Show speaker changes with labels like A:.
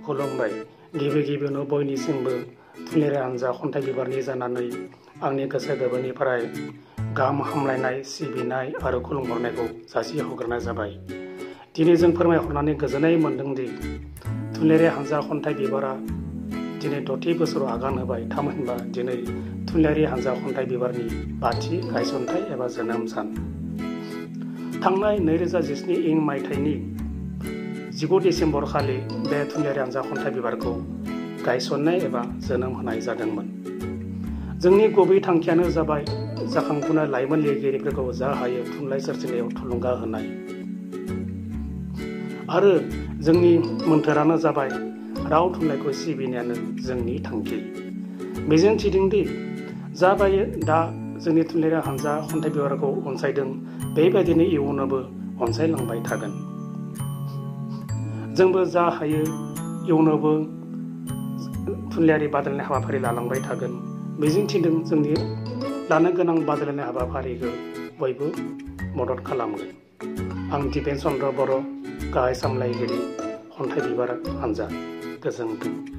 A: खुलुमबाय। गिबियावनो बयनिसिमबो थुनलाइयारि हानजा खन्थाइ बिबारनि जानानै आंनि गोसो गोरबोनिफ्राय गाहाम हामलायनाय, सिबिनाय आरो खुलुमहरनायखौ जासिहरग्रोनाय जाबाय। दिनै जों फोरमायहरनानै गोजोननाय मोन्दोंदि थुनलाइयारि हानजा खन्थाइ बिबारा दिनै 6थि बोसोराव आगान होबाय। थामहिनबा दिनै थुनलाइयारि हानजा खन्थाइ बिबारनि 5थि गायसनथाइ एबा जोनोम सान। थांनाय 2017 मायथाइनि 19 डिसेम्बर खालि बे थुनलाइयारि हानजा खन्थाइ बिबारखौ गायसननाय एबा जोनोम होनाय जादोंमोन। जोंनि गुबै थांखियानो जाबाय जाखांफुनाय लाइमोन लिरगिरिफोरखौ जा हायो थुनलाइ सोरजिनायाव थुलुंगा होनाय। आरो जोंनि मोन्थोरानो जाबाय राव थुनलाइखौ सिबिनायानो जोंनि थांखि। मिजिं थिदोंदि जाबायदि दा जोंनि थुनलाइयारि हानजा खन्थाइ बिबारखौ अनसायदों बेबायदिनो इयुनावबो अनसायलांबाय थागोन। जोंबो जा हायो इयुनावबो थुनलाइयारि बादायलायनाय हाबाफारि लालांबाय थागोन। मिजिं थिदों जोंनि लानो गोनां बादायलायनाय हाबाफारिखौ बयबो मदद खालामगोन। आं दिपेन चन्द्र बर', गाहाय सामलायगिरि खन्थाइ बिबार हानजा। गोजोन्थों।